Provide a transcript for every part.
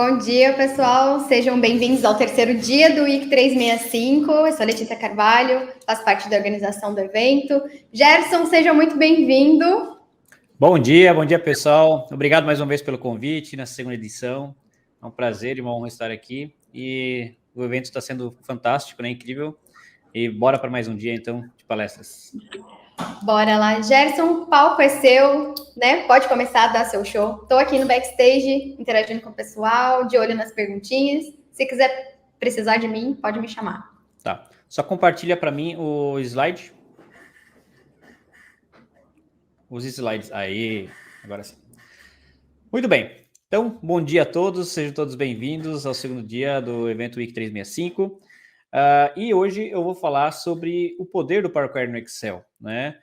Bom dia, pessoal. Sejam bem-vindos ao terceiro dia do Week 365. Eu sou a Letícia Carvalho, faço parte da organização do evento. Gerson, seja muito bem-vindo. Bom dia, pessoal. Obrigado mais uma vez pelo convite nessa segunda edição. É um prazer e uma honra estar aqui. E o evento está sendo fantástico, né? Incrível. E bora para mais um dia, então, de palestras. Bora lá. Gerson, o palco é seu, né? Pode começar a dar seu show. Estou aqui no backstage, interagindo com o pessoal, de olho nas perguntinhas. Se quiser precisar de mim, pode me chamar. Tá. Só compartilha para mim o slide. Os slides. Aí, agora sim. Muito bem. Então, bom dia a todos. Sejam todos bem-vindos ao segundo dia do evento Week 365. E hoje eu vou falar sobre o poder do Power Query no Excel, né?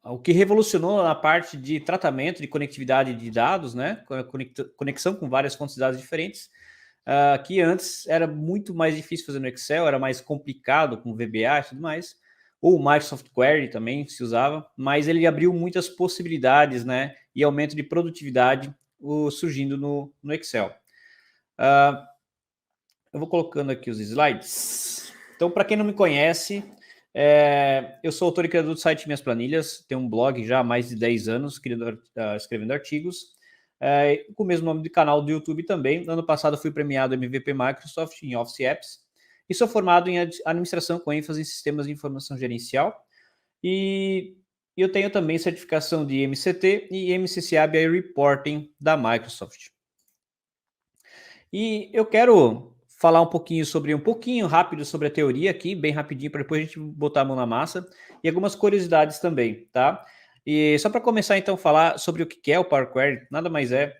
O que revolucionou a parte de tratamento de conectividade de dados, né? Conexão com várias fontes de dados diferentes, que antes era muito mais difícil fazer no Excel, era mais complicado com VBA e tudo mais, ou o Microsoft Query também se usava, mas ele abriu muitas possibilidades, né? E aumento de produtividade surgindo no Excel. Eu vou colocando aqui os slides. Então, para quem não me conhece, eu sou autor e criador do site Minhas Planilhas, tenho um blog já há mais de 10 anos, escrevendo artigos, com o mesmo nome de canal do YouTube também. No ano passado fui premiado MVP Microsoft em Office Apps e sou formado em administração com ênfase em sistemas de informação gerencial. E eu tenho também certificação de MCT e MCCA BI Reporting da Microsoft. E eu quero falar um pouquinho rápido sobre a teoria aqui, bem rapidinho, para depois a gente botar a mão na massa, e algumas curiosidades também, tá? E só para começar, então, falar sobre o que é o Power Query, nada mais é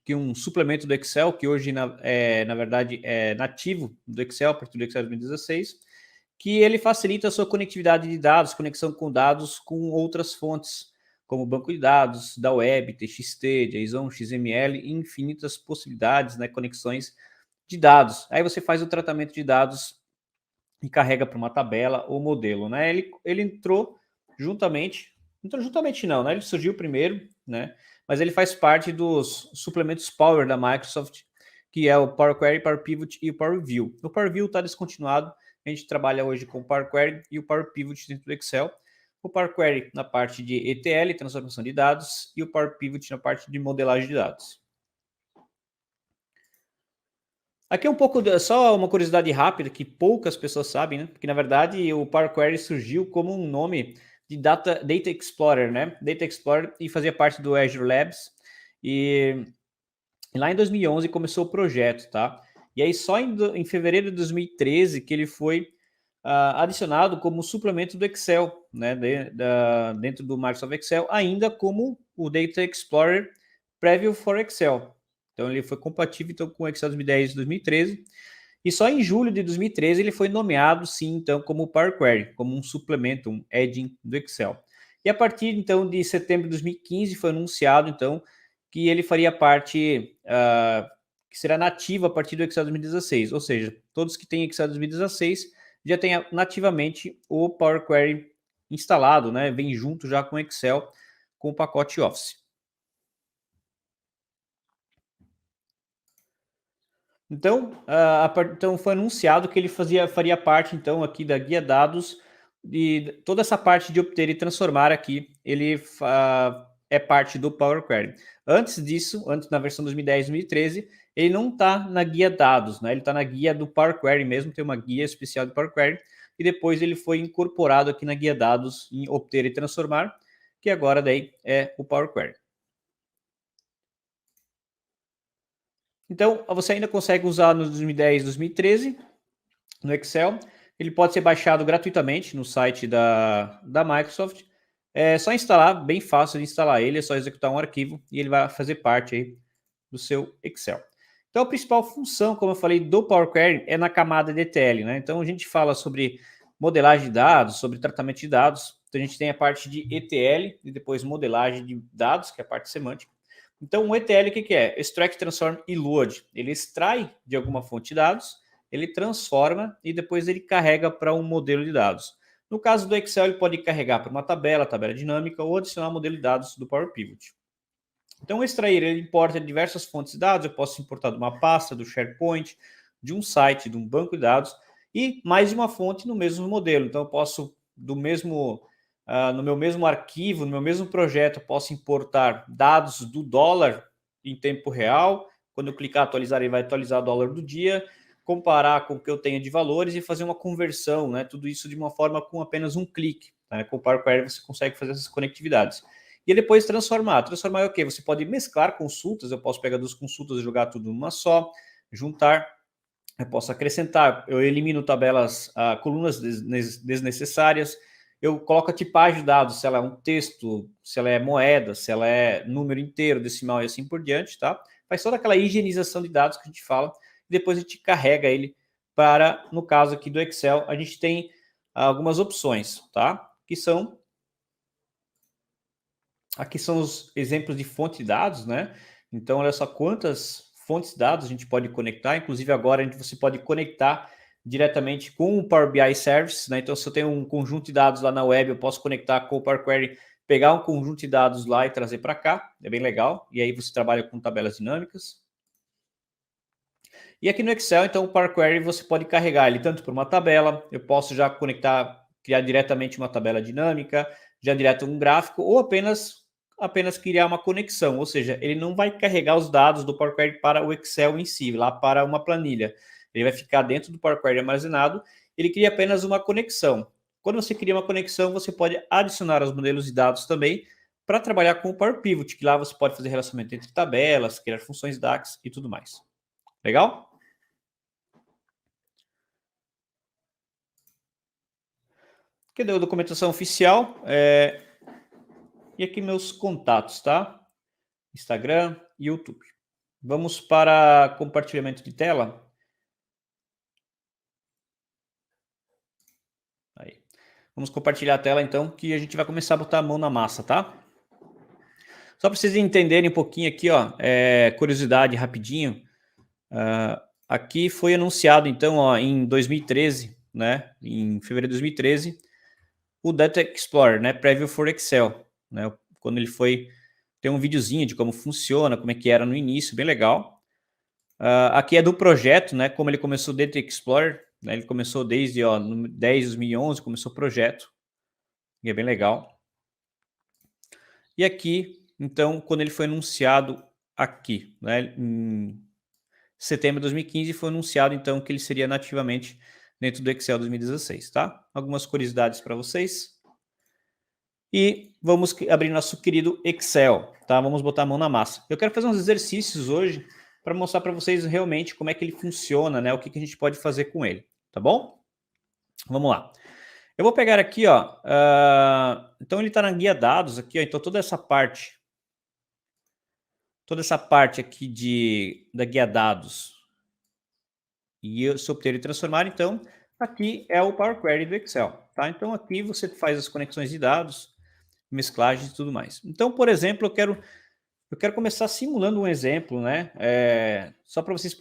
que um suplemento do Excel, que hoje, na verdade, é nativo do Excel, a partir do Excel 2016, que ele facilita a sua conectividade de dados, conexão com dados com outras fontes, como banco de dados, da web, TXT, JSON, XML, e infinitas possibilidades, né, conexões de dados. Aí você faz o tratamento de dados e carrega para uma tabela ou modelo, né? Ele entrou juntamente não, né? Ele surgiu primeiro, né? Mas ele faz parte dos suplementos Power da Microsoft, que é o Power Query, Power Pivot e o Power View. O Power View está descontinuado, a gente trabalha hoje com o Power Query e o Power Pivot dentro do Excel. O Power Query na parte de ETL, transformação de dados, e o Power Pivot na parte de modelagem de dados. Aqui é só uma curiosidade rápida que poucas pessoas sabem, né? Porque na verdade o Power Query surgiu como um nome de Data Explorer, né? Data Explorer, e fazia parte do Azure Labs. E lá em 2011 começou o projeto, tá? E aí só em fevereiro de 2013 que ele foi adicionado como suplemento do Excel, né? Dentro do Microsoft Excel, ainda como o Data Explorer Preview for Excel. Então ele foi compatível então, com o Excel 2010 e 2013. E só em julho de 2013 ele foi nomeado, sim, então, como Power Query, como um suplemento, um add-in do Excel. E a partir, então, de setembro de 2015 foi anunciado, então, que ele faria parte, que será nativo a partir do Excel 2016. Ou seja, todos que têm Excel 2016 já têm nativamente o Power Query instalado, né? Vem junto já com o Excel, com o pacote Office. Então, então foi anunciado que ele faria parte, então, aqui da guia dados, de toda essa parte de obter e transformar aqui, ele é parte do Power Query. Antes disso, na versão 2010 e 2013, ele não está na guia dados, né? Ele está na guia do Power Query mesmo, tem uma guia especial do Power Query, e depois ele foi incorporado aqui na guia dados em obter e transformar, que agora daí é o Power Query. Então, você ainda consegue usar no 2010, 2013, no Excel. Ele pode ser baixado gratuitamente no site da Microsoft. É só instalar, bem fácil de instalar ele, é só executar um arquivo e ele vai fazer parte aí do seu Excel. Então, a principal função, como eu falei, do Power Query é na camada de ETL, né? Então, a gente fala sobre modelagem de dados, sobre tratamento de dados. Então, a gente tem a parte de ETL e depois modelagem de dados, que é a parte semântica. Então, o ETL, o que é? Extract, Transform e Load. Ele extrai de alguma fonte de dados, ele transforma e depois ele carrega para um modelo de dados. No caso do Excel, ele pode carregar para uma tabela dinâmica ou adicionar um modelo de dados do Power Pivot. Então, o extrair, ele importa diversas fontes de dados, eu posso importar de uma pasta, do SharePoint, de um site, de um banco de dados, e mais de uma fonte no mesmo modelo. Então, eu posso, no meu mesmo arquivo, no meu mesmo projeto, eu posso importar dados do dólar em tempo real. Quando eu clicar atualizar, ele vai atualizar o dólar do dia, comparar com o que eu tenho de valores e fazer uma conversão, né? Tudo isso de uma forma com apenas um clique. Né? Com o Power Query você consegue fazer essas conectividades. E depois transformar. Transformar é o quê? Você pode mesclar consultas, eu posso pegar duas consultas e jogar tudo numa só, juntar, eu posso acrescentar, eu elimino tabelas, colunas desnecessárias, eu coloco a tipagem de dados, se ela é um texto, se ela é moeda, se ela é número inteiro, decimal e assim por diante, tá? Faz toda aquela higienização de dados que a gente fala, e depois a gente carrega ele para, no caso aqui do Excel, a gente tem algumas opções, tá? Que são aqui são os exemplos de fonte de dados, né? Então, olha só quantas fontes de dados a gente pode conectar. Inclusive, agora você pode conectar diretamente com o Power BI Service, né? Então, se eu tenho um conjunto de dados lá na web, eu posso conectar com o Power Query, pegar um conjunto de dados lá e trazer para cá. É bem legal. E aí você trabalha com tabelas dinâmicas. E aqui no Excel, então, o Power Query você pode carregar ele tanto por uma tabela, eu posso já conectar, criar diretamente uma tabela dinâmica, já direto um gráfico, ou apenas criar uma conexão, ou seja, ele não vai carregar os dados do Power Query para o Excel em si, lá para uma planilha. Ele vai ficar dentro do Power Query armazenado, ele cria apenas uma conexão. Quando você cria uma conexão, você pode adicionar os modelos de dados também para trabalhar com o Power Pivot, que lá você pode fazer relacionamento entre tabelas, criar funções DAX e tudo mais. Legal? Aqui deu a documentação oficial. E aqui meus contatos, tá? Instagram e YouTube. Vamos para compartilhamento de tela. Aí. Vamos compartilhar a tela, então, que a gente vai começar a botar a mão na massa, tá? Só para vocês entenderem um pouquinho aqui, ó, curiosidade rapidinho. Aqui foi anunciado, então, ó, em 2013, né? Em fevereiro de 2013, o Data Explorer, né? Preview for Excel, né? Quando ele foi, tem um videozinho de como funciona, como é que era no início, bem legal. Aqui é do projeto, né? Como ele começou o Data Explorer, né? Ele começou desde no 10 de 2011, começou o projeto, e é bem legal. E aqui, então, quando ele foi anunciado aqui, né? Em setembro de 2015, foi anunciado, então, que ele seria nativamente dentro do Excel 2016, tá? Algumas curiosidades para vocês. E vamos abrir nosso querido Excel, tá? Vamos botar a mão na massa. Eu quero fazer uns exercícios hoje para mostrar para vocês realmente como é que ele funciona, né? O que a gente pode fazer com ele, tá bom? Vamos lá. Eu vou pegar aqui, ó. Então ele está na guia dados aqui, ó. Então toda essa parte aqui da guia dados e se obter e transformar, então aqui é o Power Query do Excel, tá? Então aqui você faz as conexões de dados, mesclagens e tudo mais. Então, por exemplo, eu quero começar simulando um exemplo, né? Só para vocês,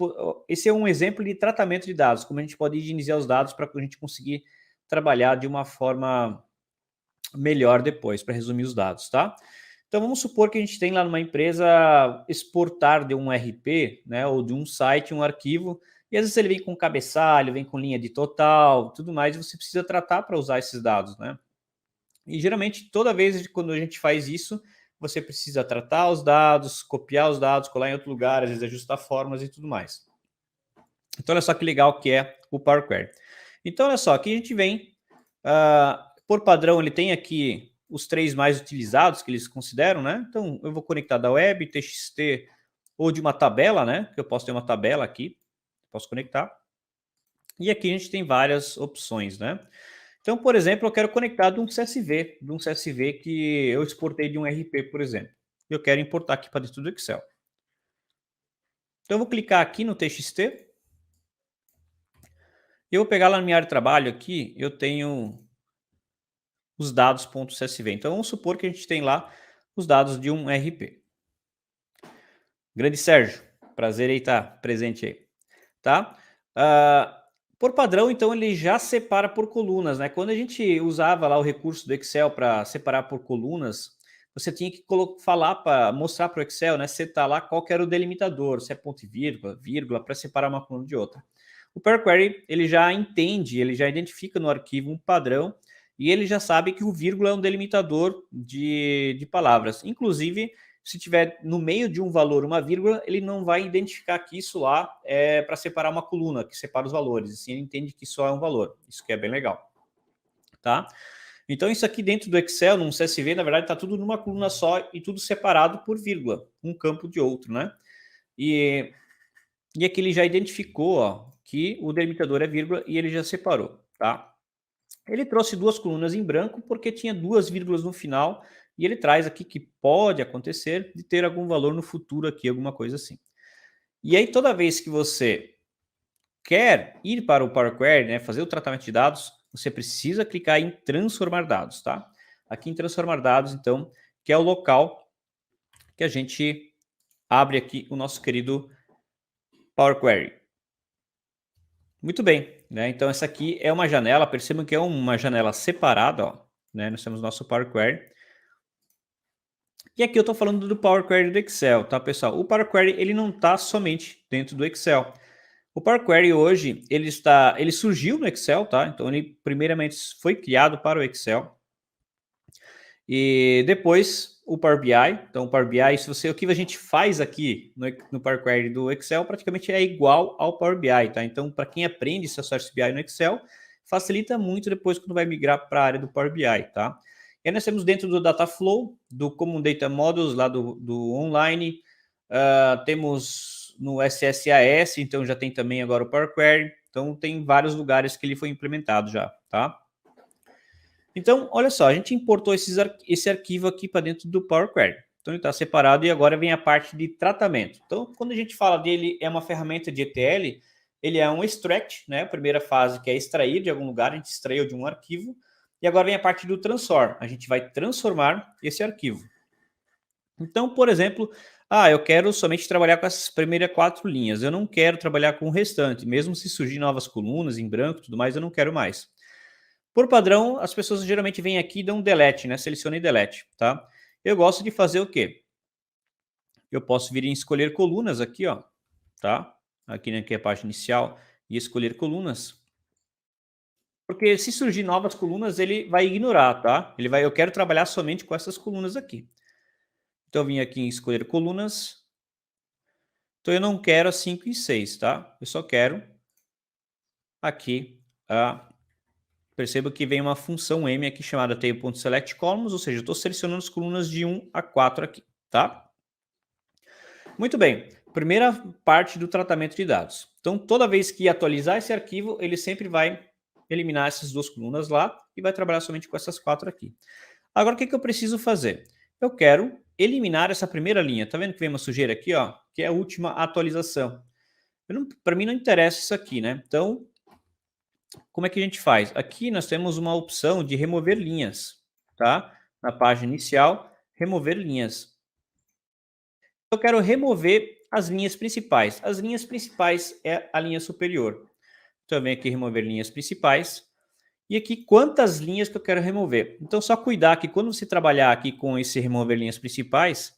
esse é um exemplo de tratamento de dados, como a gente pode higienizar os dados para a gente conseguir trabalhar de uma forma melhor depois, para resumir os dados, tá? Então vamos supor que a gente tem lá numa empresa exportar de um RP, né, ou de um site um arquivo, e às vezes ele vem com cabeçalho, vem com linha de total, tudo mais, e você precisa tratar para usar esses dados, né? E geralmente toda vez quando a gente faz isso, você precisa tratar os dados, copiar os dados, colar em outro lugar, às vezes ajustar formas e tudo mais. Então olha só que legal que é o Power Query. Então olha só, aqui a gente vem, por padrão ele tem aqui os 3 mais utilizados que eles consideram, né? Então eu vou conectar da web, TXT ou de uma tabela, né? Que eu posso ter uma tabela aqui, posso conectar. E aqui a gente tem várias opções, né? Então, por exemplo, eu quero conectar de um CSV que eu exportei de um RP, por exemplo. Eu quero importar aqui para dentro do Excel. Então, eu vou clicar aqui no TXT. Eu vou pegar lá na minha área de trabalho aqui, eu tenho os dados.csv. Então, vamos supor que a gente tem lá os dados de um RP. Grande Sérgio, prazer em estar presente aí. Tá? Por padrão, então, ele já separa por colunas, né? Quando a gente usava lá o recurso do Excel para separar por colunas, você tinha que mostrar para o Excel, né, setar lá qual que era o delimitador, se é ponto e vírgula, vírgula, para separar uma coluna de outra. O Power Query, ele já entende, ele já identifica no arquivo um padrão e ele já sabe que o vírgula é um delimitador de palavras. Inclusive, se tiver no meio de um valor uma vírgula, ele não vai identificar que isso lá é para separar uma coluna, que separa os valores. Assim, ele entende que só é um valor. Isso que é bem legal. Tá? Então, isso aqui dentro do Excel, num CSV, na verdade, está tudo numa coluna só e tudo separado por vírgula, um campo de outro, né? E aqui ele já identificou, ó, que o delimitador é vírgula e ele já separou, tá? Ele trouxe duas colunas em branco porque tinha duas vírgulas no final e ele traz aqui que pode acontecer de ter algum valor no futuro aqui, alguma coisa assim. E aí, toda vez que você quer ir para o Power Query, né, fazer o tratamento de dados, você precisa clicar em transformar dados, tá? Aqui em transformar dados, então, que é o local que a gente abre aqui o nosso querido Power Query. Muito bem, né? Então essa aqui é uma janela, percebam que é uma janela separada, ó, né? Nós temos nosso Power Query. E aqui eu estou falando do Power Query do Excel, tá, pessoal? O Power Query, ele não está somente dentro do Excel. O Power Query hoje, ele surgiu no Excel, tá? Então ele primeiramente foi criado para o Excel. E depois o Power BI. Então o Power BI, o que a gente faz aqui no Power Query do Excel praticamente é igual ao Power BI, tá? Então para quem aprende Source BI no Excel, facilita muito depois quando vai migrar para a área do Power BI, tá? E aí nós temos dentro do Dataflow, do Common Data Models, lá do online, temos no SSAS, então já tem também agora o Power Query, então tem vários lugares que ele foi implementado já, tá? Então, olha só, a gente importou esse arquivo aqui para dentro do Power Query. Então, ele está separado e agora vem a parte de tratamento. Então, quando a gente fala dele, é uma ferramenta de ETL, ele é um extract, né? A primeira fase que é extrair de algum lugar, a gente extraiu de um arquivo. E agora vem a parte do transform. A gente vai transformar esse arquivo. Então, por exemplo, eu quero somente trabalhar com essas primeiras 4 linhas. Eu não quero trabalhar com o restante. Mesmo se surgir novas colunas em branco e tudo mais, eu não quero mais. Por padrão, as pessoas geralmente vêm aqui e dão delete, né? Seleciona e delete, tá? Eu gosto de fazer o quê? Eu posso vir em escolher colunas aqui, ó, tá? Aqui na página inicial e escolher colunas. Porque se surgir novas colunas, ele vai ignorar, tá? Eu quero trabalhar somente com essas colunas aqui. Então eu vim aqui em escolher colunas. Então eu não quero as 5 e 6, tá? Eu só quero aqui perceba que vem uma função M aqui chamada table.selectColumns, ou seja, eu estou selecionando as colunas de 1 a 4 aqui, tá? Muito bem, primeira parte do tratamento de dados. Então, toda vez que atualizar esse arquivo, ele sempre vai eliminar essas 2 colunas lá e vai trabalhar somente com essas 4 aqui. Agora, o que eu preciso fazer? Eu quero eliminar essa primeira linha. Tá vendo que vem uma sujeira aqui, ó? Que é a última atualização. Para mim não interessa isso aqui, né? Então, como é que a gente faz? Aqui nós temos uma opção de remover linhas, tá? Na página inicial, remover linhas. Eu quero remover as linhas principais. As linhas principais é a linha superior. Então eu venho aqui remover linhas principais. E aqui quantas linhas que eu quero remover. Então só cuidar que quando você trabalhar aqui com esse remover linhas principais,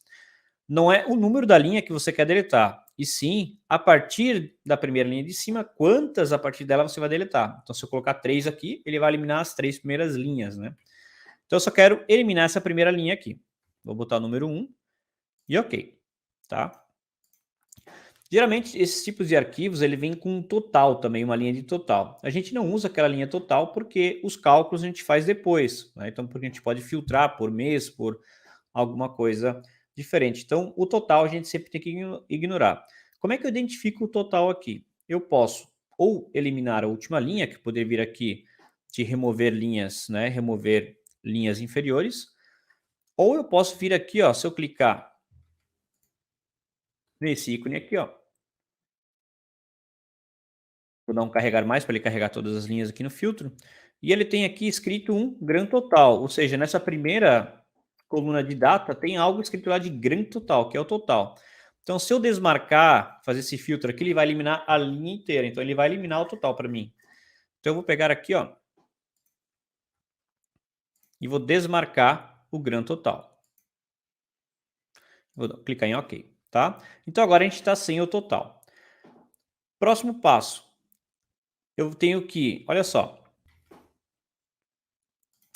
não é o número da linha que você quer deletar, e sim, a partir da primeira linha de cima, quantas a partir dela você vai deletar. Então, se eu colocar 3 aqui, ele vai eliminar as 3 primeiras linhas, né? Então, eu só quero eliminar essa primeira linha aqui. Vou botar o número 1 e ok, tá? Geralmente, esses tipos de arquivos, ele vem com um total também, uma linha de total. A gente não usa aquela linha total porque os cálculos a gente faz depois, né? Então, porque a gente pode filtrar por mês, por alguma coisa diferente. Então, o total a gente sempre tem que ignorar. Como é que eu identifico o total aqui? Eu posso ou eliminar a última linha, que poderia vir aqui de remover linhas, né? Remover linhas inferiores. Ou eu posso vir aqui, ó, se eu clicar nesse ícone aqui, ó. Vou dar um carregar mais para ele carregar todas as linhas aqui no filtro. E ele tem aqui escrito um Grand Total, ou seja, nessa primeira coluna de data tem algo escrito lá de Grand Total, que é o total. Então, se eu desmarcar, fazer esse filtro aqui, ele vai eliminar a linha inteira. Então, ele vai eliminar o total para mim. Então, eu vou pegar aqui, ó, e vou desmarcar o Grand Total. Vou clicar em OK, tá? Então agora a gente está sem o total. Próximo passo. Eu tenho que, olha só.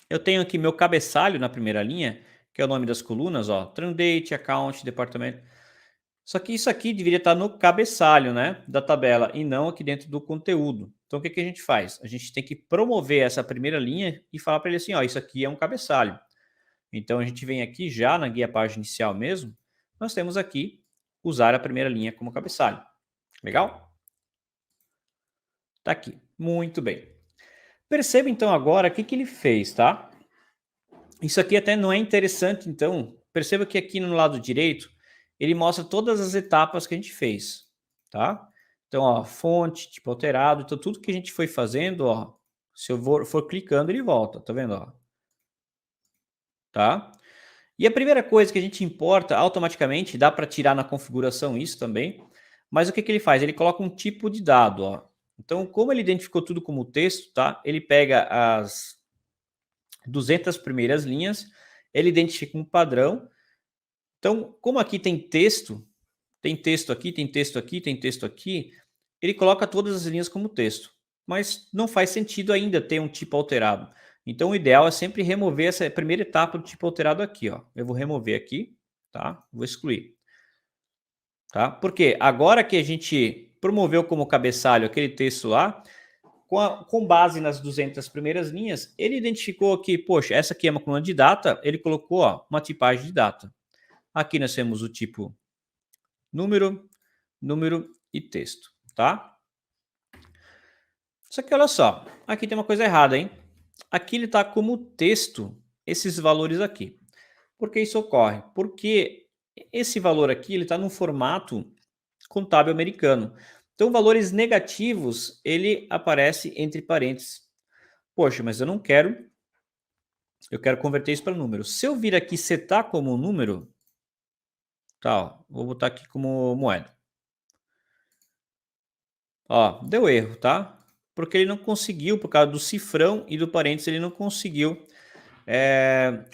Eu tenho aqui meu cabeçalho na primeira linha, que é o nome das colunas, ó. Trandate, Account, Departamento. Só que isso aqui deveria estar no cabeçalho, né, da tabela e não aqui dentro do conteúdo. Então o que a gente faz? A gente tem que promover essa primeira linha e falar para ele assim, ó, isso aqui é um cabeçalho. Então a gente vem aqui já na guia página inicial mesmo, nós temos aqui usar a primeira linha como cabeçalho. Legal? Tá aqui. Muito bem. Perceba então agora o que ele fez, tá? Isso aqui até não é interessante, então. Perceba que aqui no lado direito, ele mostra todas as etapas que a gente fez, tá? Então, ó, fonte, tipo alterado, então tudo que a gente foi fazendo, ó, se eu for clicando, ele volta, tá vendo, ó? Tá? E a primeira coisa que a gente importa automaticamente, dá para tirar na configuração isso também, mas o que ele faz? Ele coloca um tipo de dado, ó. Então, como ele identificou tudo como texto, tá? Ele pega as 200 primeiras linhas, ele identifica um padrão. Então, como aqui tem texto aqui, tem texto aqui, tem texto aqui, ele coloca todas as linhas como texto. Mas não faz sentido ainda ter um tipo alterado. Então, o ideal é sempre remover essa primeira etapa do tipo alterado aqui, ó. Eu vou remover aqui, tá? Vou excluir. Tá? Porque agora que a gente promoveu como cabeçalho aquele texto lá, com base nas 200 primeiras linhas, ele identificou que, poxa, essa aqui é uma coluna de data, ele colocou ó, uma tipagem de data. Aqui nós temos o tipo número, número e texto, tá? Só que olha só, aqui tem uma coisa errada, hein? Aqui ele está como texto, esses valores aqui. Por que isso ocorre? Porque esse valor aqui ele está no formato contábil americano. Então, valores negativos, ele aparece entre parênteses. Poxa, mas eu não quero, eu quero converter isso para número. Se eu vir aqui setar como número, tá, ó, vou botar aqui como moeda. Ó, deu erro, tá? Porque ele não conseguiu, por causa do cifrão e do parênteses, ele não conseguiu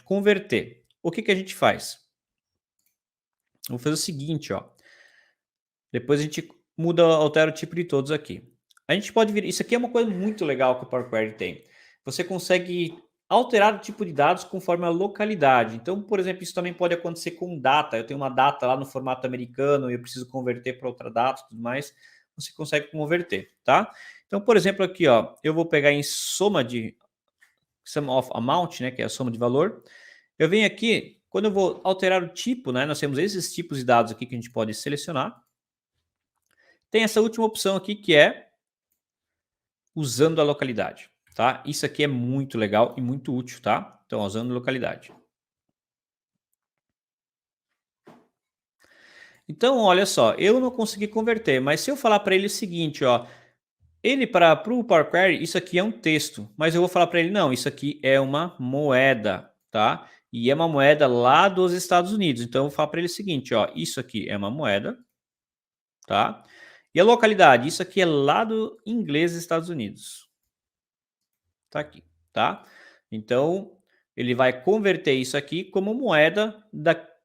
converter. O que a gente faz? Vou fazer o seguinte, ó. Depois a gente muda, altera o tipo de todos aqui. A gente pode vir. Isso aqui é uma coisa muito legal que o Power Query tem. Você consegue alterar o tipo de dados conforme a localidade. Então, por exemplo, isso também pode acontecer com data. Eu tenho uma data lá no formato americano e eu preciso converter para outra data e tudo mais. Você consegue converter, tá? Então, por exemplo, aqui, ó, eu vou pegar em sum of amount, né, que é a soma de valor. Eu venho aqui, quando eu vou alterar o tipo, né, nós temos esses tipos de dados aqui que a gente pode selecionar. Tem essa última opção aqui que é usando a localidade, tá? Isso aqui é muito legal e muito útil, tá? Então, usando localidade. Então, olha só, eu não consegui converter, mas se eu falar para ele o seguinte, ó, ele para o Power Query, isso aqui é um texto, mas eu vou falar para ele, não, isso aqui é uma moeda, tá? E é uma moeda lá dos Estados Unidos. Então, eu vou falar para ele o seguinte, ó, isso aqui é uma moeda, tá? E a localidade, isso aqui é lá do inglês dos Estados Unidos. Tá aqui, tá? Então, ele vai converter isso aqui como moeda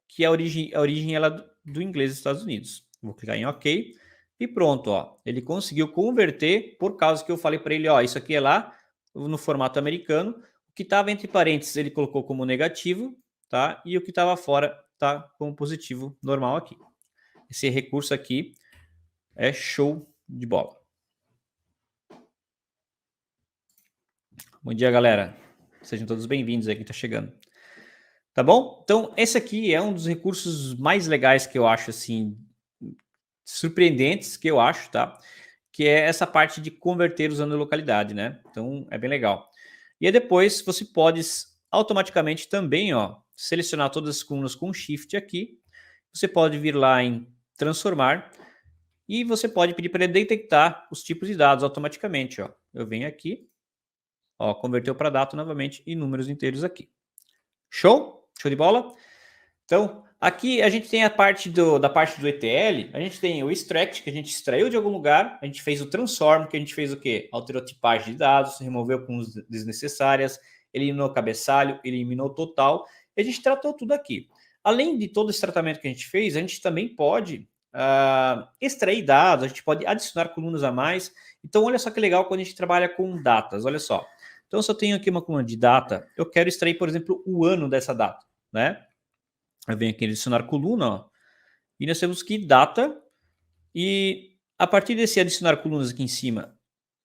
que a origem ela do inglês dos Estados Unidos. Vou clicar em OK e pronto, ó. Ele conseguiu converter por causa que eu falei para ele, ó, isso aqui é lá no formato americano. O que estava entre parênteses ele colocou como negativo, tá? E o que estava fora tá como positivo normal aqui. Esse recurso aqui é show de bola. Bom dia, galera. Sejam todos bem-vindos aí quem está chegando. Tá bom? Então, esse aqui é um dos recursos mais legais que eu acho, assim, surpreendentes que eu acho, tá? Que é essa parte de converter usando a localidade, né? Então, é bem legal. E aí depois você pode automaticamente também, ó, selecionar todas as colunas com Shift aqui. Você pode vir lá em transformar e você pode pedir para ele detectar os tipos de dados automaticamente, ó. Eu venho aqui, ó, converteu para data novamente e números inteiros aqui. Show? Show de bola? Então, aqui a gente tem a parte da parte do ETL, a gente tem o extract, que a gente extraiu de algum lugar, a gente fez o transform, que a gente fez o quê? Alterou tipagem de dados, removeu com desnecessárias, eliminou cabeçalho, eliminou total, e a gente tratou tudo aqui. Além de todo esse tratamento que a gente fez, a gente também pode extrair dados, a gente pode adicionar colunas a mais. Então, olha só que legal quando a gente trabalha com datas, olha só. Então, se eu tenho aqui uma coluna de data, eu quero extrair, por exemplo, o ano dessa data, né? Eu venho aqui em adicionar coluna, ó, e nós temos que data, e a partir desse adicionar colunas aqui em cima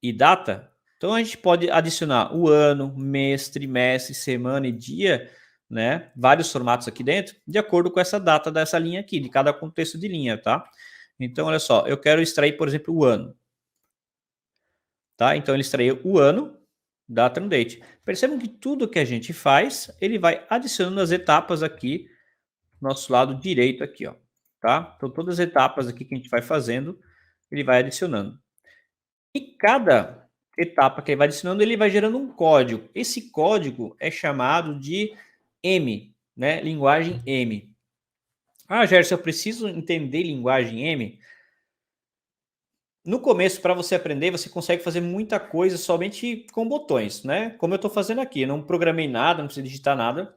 e data, então a gente pode adicionar o ano, mês, trimestre, semana e dia, né? Vários formatos aqui dentro, de acordo com essa data dessa linha aqui, de cada contexto de linha, tá? Então, olha só, eu quero extrair, por exemplo, o ano. Tá? Então, ele extraiu o ano, data and date. Percebam que tudo que a gente faz, ele vai adicionando as etapas aqui, nosso lado direito aqui, ó. Tá? Então, todas as etapas aqui que a gente vai fazendo, ele vai adicionando. E cada etapa que ele vai adicionando, ele vai gerando um código. Esse código é chamado de M, né? Linguagem M. Ah, Gerson, eu preciso entender linguagem M? No começo, para você aprender, você consegue fazer muita coisa somente com botões, né? Como eu estou fazendo aqui. Eu não programei nada, não precisa digitar nada.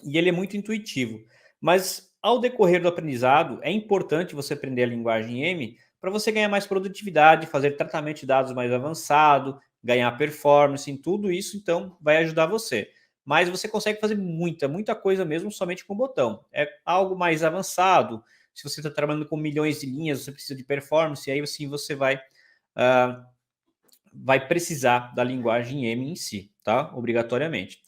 E ele é muito intuitivo. Mas ao decorrer do aprendizado, é importante você aprender a linguagem M para você ganhar mais produtividade, fazer tratamento de dados mais avançado, ganhar performance, em tudo isso, então, vai ajudar você. Mas você consegue fazer muita coisa mesmo somente com o botão. É algo mais avançado. Se você está trabalhando com milhões de linhas, você precisa de performance, aí sim você vai precisar da linguagem M em si, tá? Obrigatoriamente.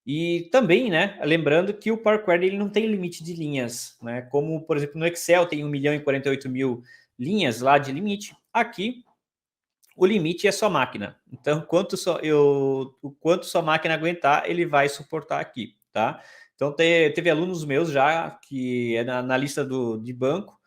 E também, né, lembrando que o Power Query ele não tem limite de linhas, né? Como, por exemplo, no Excel tem 1.048.000 linhas lá de limite. Aqui, o limite é sua máquina. Então, o quanto sua máquina aguentar, ele vai suportar aqui, tá? Então, teve alunos meus já, que é na lista de banco,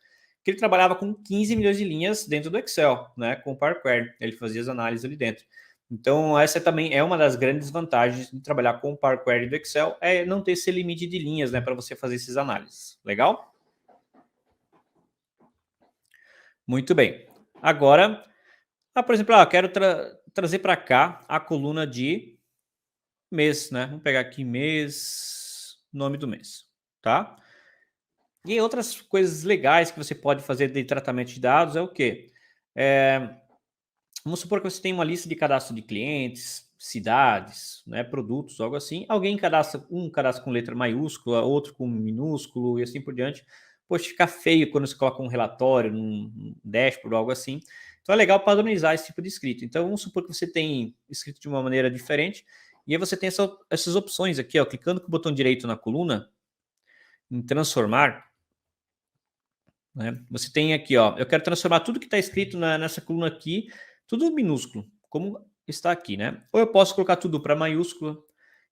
que ele trabalhava com 15 milhões de linhas dentro do Excel, né? Com o Power Query. Ele fazia as análises ali dentro. Então, essa também é uma das grandes vantagens de trabalhar com o Power Query do Excel, é não ter esse limite de linhas, né? Para você fazer esses análises. Legal? Muito bem. Agora, por exemplo, eu quero trazer para cá a coluna de mês, né? Vamos pegar aqui mês, nome do mês, tá? E outras coisas legais que você pode fazer de tratamento de dados é o quê? Vamos supor que você tem uma lista de cadastro de clientes, cidades, né, produtos, algo assim. Alguém cadastra com letra maiúscula, outro com minúsculo e assim por diante. Poxa, fica feio quando você coloca um relatório, num dashboard ou algo assim. Então é legal padronizar esse tipo de escrito. Então vamos supor que você tem escrito de uma maneira diferente e aí você tem essas opções aqui, ó, clicando com o botão direito na coluna, em transformar, né? Você tem aqui, ó, eu quero transformar tudo que está escrito nessa coluna aqui, tudo minúsculo, como está aqui, né? Ou eu posso colocar tudo para maiúscula,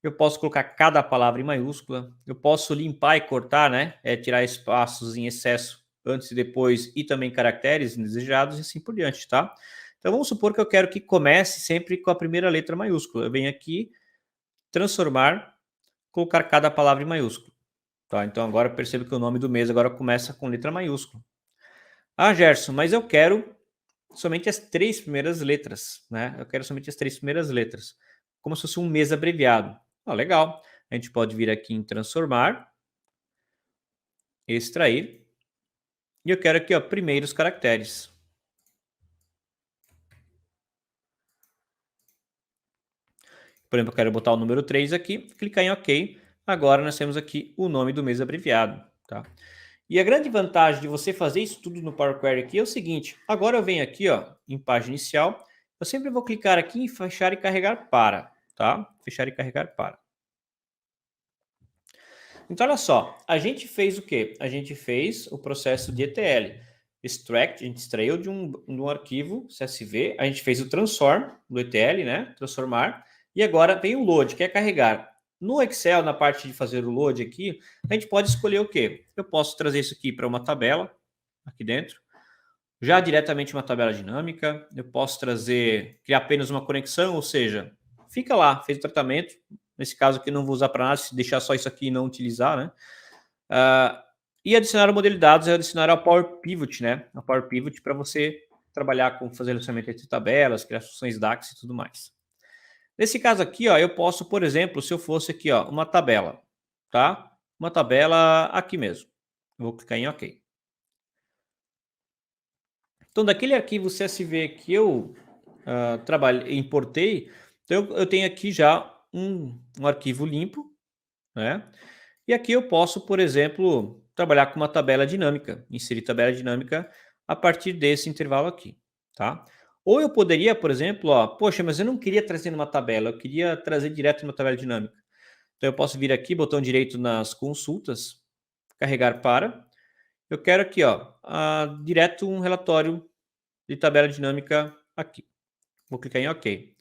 eu posso colocar cada palavra em maiúscula, eu posso limpar e cortar, né? Tirar espaços em excesso antes e depois, e também caracteres indesejados e assim por diante, tá? Então vamos supor que eu quero que comece sempre com a primeira letra maiúscula. Eu venho aqui, transformar, colocar cada palavra em maiúsculo. Tá? Então agora perceba que o nome do mês agora começa com letra maiúscula. Ah, Gerson, mas eu quero somente as 3 primeiras letras, né? Eu quero somente as 3 primeiras letras, como se fosse um mês abreviado. Legal. A gente pode vir aqui em transformar, extrair, e eu quero aqui, ó, primeiros caracteres. Por exemplo, eu quero botar o número 3 aqui, clicar em OK. Agora nós temos aqui o nome do mês abreviado, tá? E a grande vantagem de você fazer isso tudo no Power Query aqui é o seguinte: agora eu venho aqui, ó, em página inicial, eu sempre vou clicar aqui em fechar e carregar para, tá? Fechar e carregar para. Então, olha só, a gente fez o quê? A gente fez o processo de ETL. Extract, a gente extraiu de um arquivo CSV, a gente fez o transform do ETL, né? Transformar, e agora vem o load, que é carregar. No Excel, na parte de fazer o load aqui, a gente pode escolher o quê? Eu posso trazer isso aqui para uma tabela, aqui dentro, já diretamente uma tabela dinâmica, eu posso criar apenas uma conexão, ou seja, fica lá, fez o tratamento, nesse caso aqui não vou usar para nada, se deixar só isso aqui e não utilizar, né? E adicionar o modelo de dados é adicionar ao Power Pivot, né? A Power Pivot para você trabalhar com fazer relacionamento entre tabelas, criar funções DAX e tudo mais. Nesse caso aqui, ó, eu posso, por exemplo, se eu fosse aqui, ó, uma tabela, tá? uma tabela aqui mesmo. Vou clicar em OK. Então, daquele arquivo CSV que eu importei, então eu tenho aqui já um arquivo limpo, né? E aqui eu posso, por exemplo, trabalhar com uma tabela dinâmica, inserir tabela dinâmica a partir desse intervalo aqui, tá? Ou eu poderia, por exemplo, ó, poxa, mas eu não queria trazer numa tabela, eu queria trazer direto numa tabela dinâmica. Então eu posso vir aqui, botão direito nas consultas, carregar para. Eu quero aqui, ó, direto um relatório de tabela dinâmica aqui. Vou clicar em OK.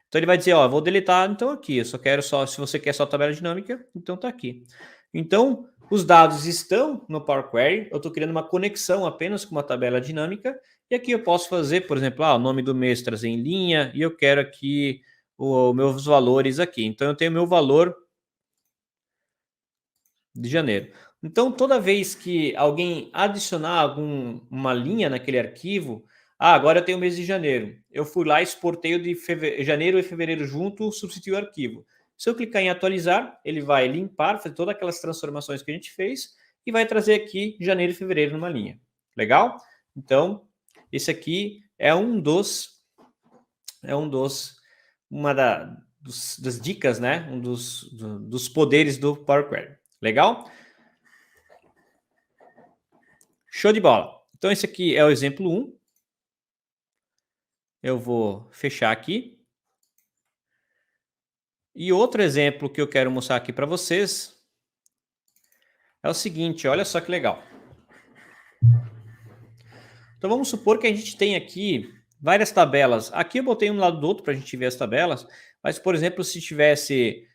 Então ele vai dizer, ó, vou deletar então aqui, eu só quero se você quer só tabela dinâmica, então tá aqui. Então, os dados estão no Power Query, eu estou criando uma conexão apenas com uma tabela dinâmica, e aqui eu posso fazer, por exemplo, o nome do mês trazer em linha, e eu quero aqui os meus valores aqui. Então eu tenho meu valor de janeiro. Então, toda vez que alguém adicionar uma linha naquele arquivo, agora eu tenho o mês de janeiro. Eu fui lá, exportei o de janeiro e fevereiro junto, substituí o arquivo. Se eu clicar em atualizar, ele vai limpar, fazer todas aquelas transformações que a gente fez e vai trazer aqui janeiro e fevereiro numa linha. Legal? Então, esse aqui é das dicas, né? Dos poderes do Power Query. Legal? Show de bola. Então, esse aqui é o exemplo 1. Eu vou fechar aqui. E outro exemplo que eu quero mostrar aqui para vocês é o seguinte, olha só que legal. Então, vamos supor que a gente tem aqui várias tabelas. Aqui eu botei um lado do outro para a gente ver as tabelas, mas, por exemplo, se tivesse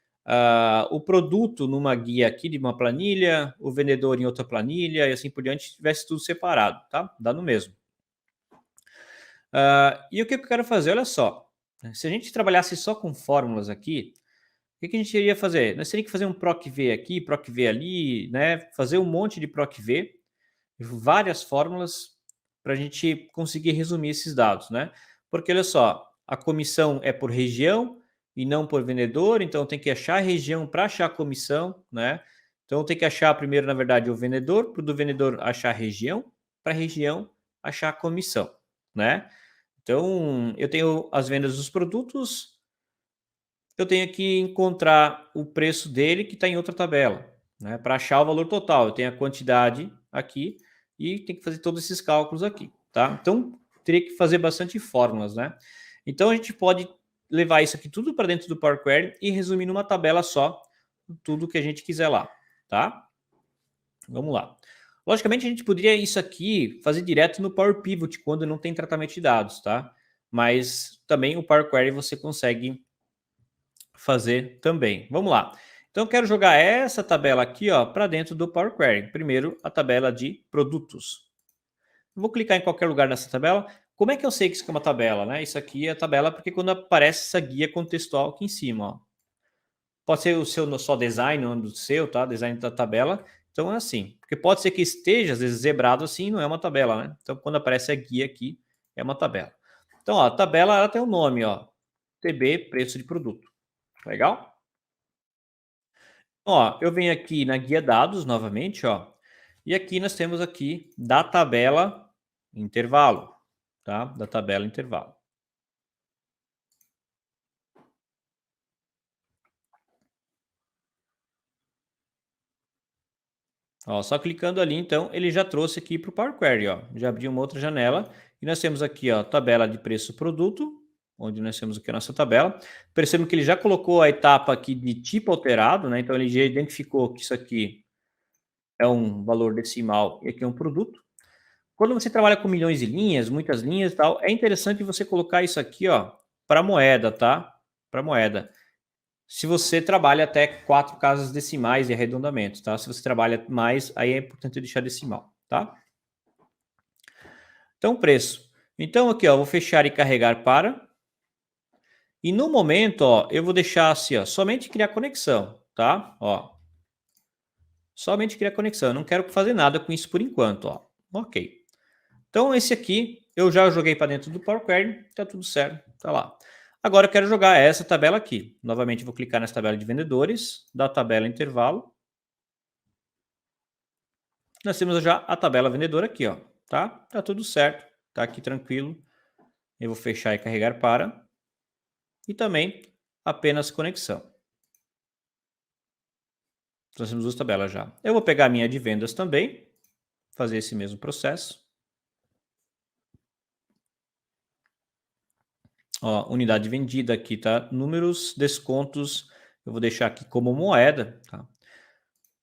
o produto numa guia aqui de uma planilha, o vendedor em outra planilha e assim por diante, tivesse tudo separado, tá? Dá no mesmo. E o que eu quero fazer? Olha só, se a gente trabalhasse só com fórmulas aqui, o que a gente iria fazer? Nós teríamos que fazer um PROC-V aqui, PROC-V ali, né? Fazer um monte de PROC-V, várias fórmulas, para a gente conseguir resumir esses dados, né? Porque olha só, a comissão é por região e não por vendedor, então tem que achar a região para achar a comissão, né? Então tem que achar primeiro, na verdade, o vendedor, para o do vendedor achar a região, para a região achar a comissão, né? Então, eu tenho as vendas dos produtos, eu tenho que encontrar o preço dele que está em outra tabela, né? Para achar o valor total, eu tenho a quantidade aqui e tem que fazer todos esses cálculos aqui, tá? Então, teria que fazer bastante fórmulas, né? Então, a gente pode levar isso aqui tudo para dentro do Power Query e resumir numa tabela só tudo que a gente quiser lá, tá? Vamos lá. Logicamente, a gente poderia isso aqui fazer direto no Power Pivot, quando não tem tratamento de dados, tá? Mas também o Power Query você consegue fazer também. Vamos lá. Então, eu quero jogar essa tabela aqui para dentro do Power Query. Primeiro, a tabela de produtos. Vou clicar em qualquer lugar nessa tabela. Como é que eu sei que isso aqui é uma tabela, né? Isso aqui é a tabela porque quando aparece essa guia contextual aqui em cima, ó. Pode ser o seu só design, o nome do seu, tá? Design da tabela. Então é assim. Porque pode ser que esteja, às vezes, zebrado assim, não é uma tabela, né? Então, quando aparece a guia aqui, é uma tabela. Então, ó, a tabela ela tem um nome, ó. TB, preço de produto. Legal? Ó, eu venho aqui na guia dados novamente, ó. E aqui nós temos aqui da tabela intervalo, tá? Da tabela intervalo. Ó, só clicando ali, então, ele já trouxe aqui para o Power Query, ó. Já abriu uma outra janela e nós temos aqui, ó, tabela de preço produto, onde nós temos aqui a nossa tabela. Percebam que ele já colocou a etapa aqui de tipo alterado, né? Então ele já identificou que isso aqui é um valor decimal e aqui é um produto. Quando você trabalha com milhões de linhas, muitas linhas e tal, é interessante você colocar isso aqui, ó, para moeda, tá? Para moeda. Se você trabalha até 4 casas decimais e arredondamento, tá? Se você trabalha mais, aí é importante deixar decimal, tá? Então, preço. Então, aqui, ó, vou fechar e carregar para. E no momento, ó, eu vou deixar assim, ó, somente criar conexão, tá? Ó. Somente criar conexão. Eu não quero fazer nada com isso por enquanto, ó. Ok. Então, esse aqui eu já joguei para dentro do Power Query, tá tudo certo, tá lá. Agora eu quero jogar essa tabela aqui. Novamente vou clicar nessa tabela de vendedores, da tabela intervalo. nós temos já a tabela vendedora aqui, ó, tá? Tá tudo certo, tá aqui tranquilo. Eu vou fechar e carregar para. E também apenas conexão. Nós temos duas tabelas já. Eu vou pegar a minha de vendas também, fazer esse mesmo processo. Ó, unidade vendida aqui, tá? Números, descontos, eu vou deixar aqui como moeda, tá?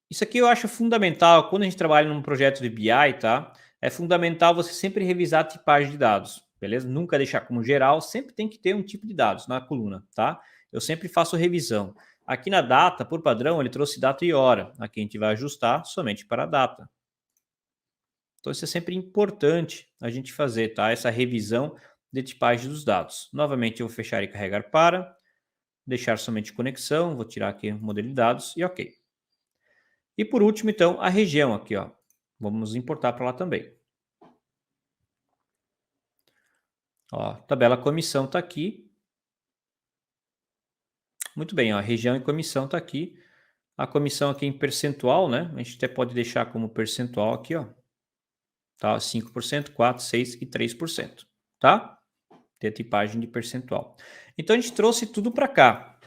Isso aqui eu acho fundamental, quando a gente trabalha num projeto de BI, tá? É fundamental você sempre revisar a tipagem de dados, beleza? Nunca deixar como geral, sempre tem que ter um tipo de dados na coluna, tá? Eu sempre faço revisão. Aqui na data, por padrão, ele trouxe data e hora. Aqui a gente vai ajustar somente para a data. Então isso é sempre importante a gente fazer, tá? Essa revisão de tipagem dos dados. Novamente eu vou fechar e carregar para, deixar somente conexão, vou tirar aqui o modelo de dados e ok. E por último, então, a região aqui, ó. Vamos importar para lá também. Ó, tabela comissão está aqui. Muito bem, ó, a região e comissão está aqui. A comissão aqui em percentual, né? A gente até pode deixar como percentual aqui, ó. Tá? 5%, 4%, 6% e 3%. Tá? Tem a tipagem de percentual. Então a gente trouxe tudo para cá.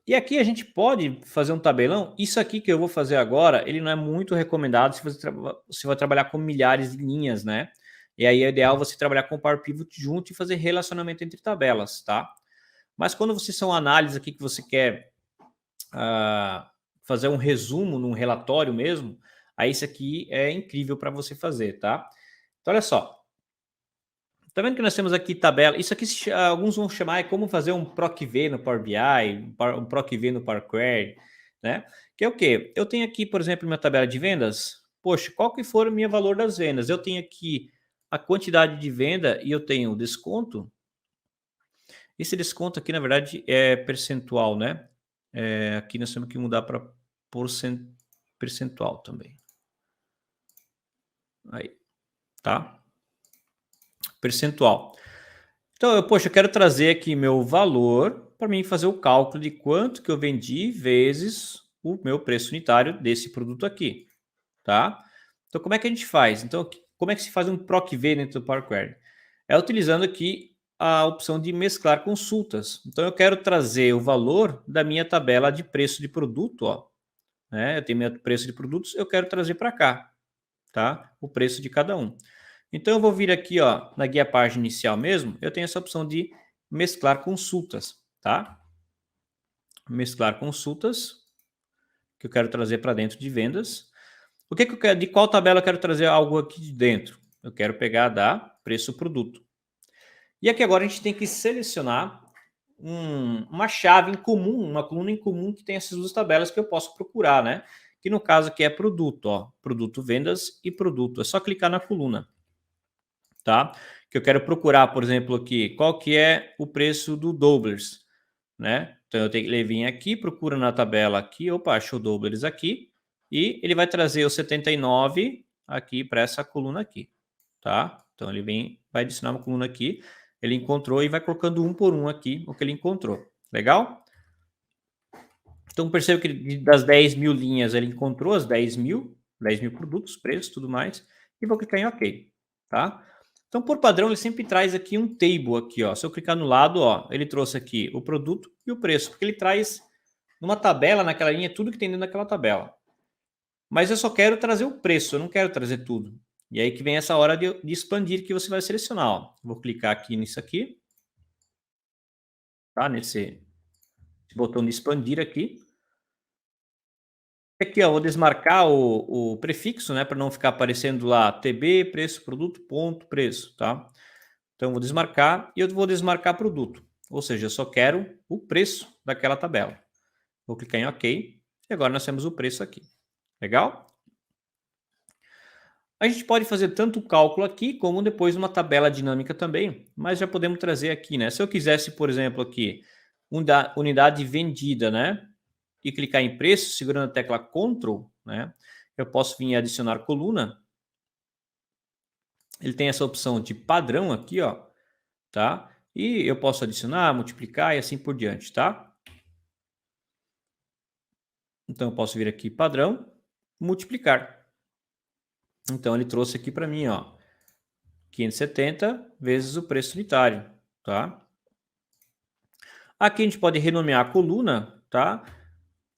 E aqui a gente pode fazer um tabelão. Isso aqui que eu vou fazer agora, ele não é muito recomendado se você vai trabalhar com milhares de linhas, né? E aí é ideal você trabalhar com o Power Pivot junto e fazer relacionamento entre tabelas, tá? Mas quando vocês são análise aqui que você quer fazer um resumo num relatório mesmo, aí isso aqui é incrível para você fazer, tá? Então olha só. Tá vendo que nós temos aqui tabela? Isso aqui alguns vão chamar como fazer um PROC-V no Power BI, um PROC-V no Power Query, né? Que é o quê? Eu tenho aqui, por exemplo, minha tabela de vendas. Poxa, qual que for o meu valor das vendas? Eu tenho aqui a quantidade de venda e eu tenho o desconto. Esse desconto aqui, na verdade, é percentual, né? Aqui nós temos que mudar para percentual também. Aí, tá? Percentual. Então, eu quero trazer aqui meu valor para mim fazer o cálculo de quanto que eu vendi vezes o meu preço unitário desse produto aqui, tá? Então, como é que a gente faz? Então, como é que se faz um PROC-V dentro do Power Query? É utilizando aqui a opção de mesclar consultas. Então, eu quero trazer o valor da minha tabela de preço de produto, ó, né? Eu tenho meu preço de produtos, eu quero trazer para cá, tá? O preço de cada um. Então eu vou vir aqui, ó, na guia página inicial mesmo, eu tenho essa opção de mesclar consultas, tá? Mesclar consultas, que eu quero trazer para dentro de vendas. O que eu quero, de qual tabela eu quero trazer algo aqui de dentro? Eu quero pegar da preço produto. E aqui agora a gente tem que selecionar uma chave em comum, uma coluna em comum que tem essas duas tabelas que eu posso procurar, né? Que no caso aqui é produto, ó, produto vendas e produto. É só clicar na coluna, tá? Que eu quero procurar, por exemplo, aqui, qual que é o preço do Doublers, né? Então eu tenho que vir aqui, procura na tabela aqui, opa, achou o Doublers aqui, e ele vai trazer o 79 aqui para essa coluna aqui, tá? Então ele vai adicionar uma coluna aqui, ele encontrou e vai colocando um por um aqui o que ele encontrou. Legal? Então perceba que das 10 mil linhas ele encontrou as 10 mil produtos, preços, tudo mais, e vou clicar em OK, tá? Então, por padrão, ele sempre traz aqui um table aqui, ó. Se eu clicar no lado, ó, ele trouxe aqui o produto e o preço, porque ele traz numa tabela, naquela linha, tudo que tem dentro daquela tabela. Mas eu só quero trazer o preço, eu não quero trazer tudo. E aí que vem essa hora de expandir que você vai selecionar, ó. Vou clicar aqui nisso aqui, tá? Nesse botão de expandir aqui. Aqui, ó, vou desmarcar o prefixo, né, para não ficar aparecendo lá TB, preço, produto, ponto, preço, tá? Então, vou desmarcar e eu vou desmarcar produto. Ou seja, eu só quero o preço daquela tabela. Vou clicar em OK. E agora nós temos o preço aqui. Legal? A gente pode fazer tanto o cálculo aqui, como depois uma tabela dinâmica também. Mas já podemos trazer aqui, né? Se eu quisesse, por exemplo, aqui, unidade vendida, né? E clicar em preço, segurando a tecla Ctrl, né? Eu posso vir adicionar coluna. Ele tem essa opção de padrão aqui, ó, tá? E eu posso adicionar, multiplicar e assim por diante, tá? Então eu posso vir aqui padrão multiplicar. Então, ele trouxe aqui para mim, ó, 570 vezes o preço unitário, tá? Aqui a gente pode renomear a coluna, tá?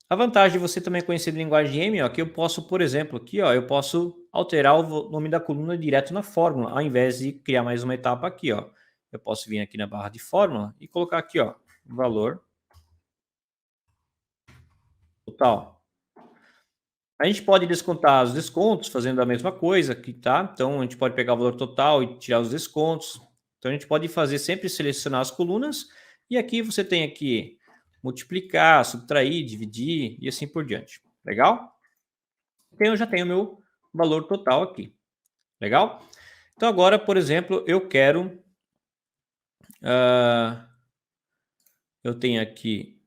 A vantagem de você também conhecer a linguagem M, ó, que eu posso, por exemplo, aqui, ó, eu posso alterar o nome da coluna direto na fórmula, ao invés de criar mais uma etapa aqui, ó. Eu posso vir aqui na barra de fórmula e colocar aqui, ó, valor total. A gente pode descontar os descontos fazendo a mesma coisa aqui, tá? Então, a gente pode pegar o valor total e tirar os descontos. Então, a gente pode fazer sempre selecionar as colunas. E aqui você tem aqui multiplicar, subtrair, dividir e assim por diante. Legal? Então, eu já tenho o meu valor total aqui. Legal? Então, agora, por exemplo, eu quero... eu tenho aqui...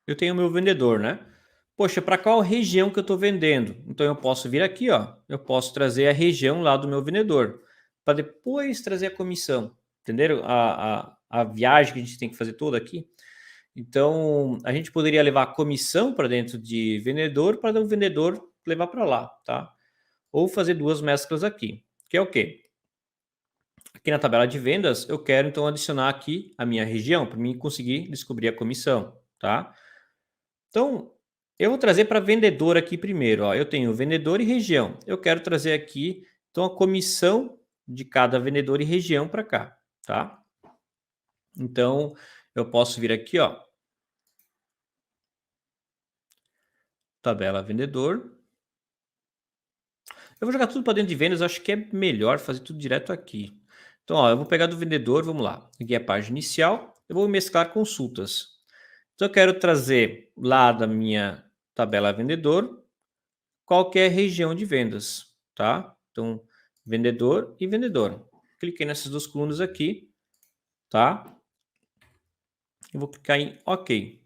Eu tenho o meu vendedor, né? Poxa, para qual região que eu estou vendendo? Então, eu posso vir aqui, ó. Eu posso trazer a região lá do meu vendedor. Para depois trazer a comissão. Entenderam? A viagem que a gente tem que fazer toda aqui. Então, a gente poderia levar a comissão para dentro de vendedor para o vendedor levar para lá, tá? Ou fazer duas mesclas aqui. Que é o quê? Aqui na tabela de vendas, eu quero então adicionar aqui a minha região para mim conseguir descobrir a comissão, tá? Então, eu vou trazer para vendedor aqui primeiro. Ó. Eu tenho vendedor e região. Eu quero trazer aqui, então, a comissão de cada vendedor e região para cá, tá? Então, eu posso vir aqui, ó. Tabela vendedor. Eu vou jogar tudo para dentro de vendas, acho que é melhor fazer tudo direto aqui. Então, ó, eu vou pegar do vendedor, vamos lá. Aqui é a página inicial, eu vou mesclar consultas. Então, eu quero trazer lá da minha tabela vendedor, qualquer região de vendas, tá? Então, vendedor e vendedor. Cliquei nessas duas colunas aqui, tá? Eu vou clicar em OK.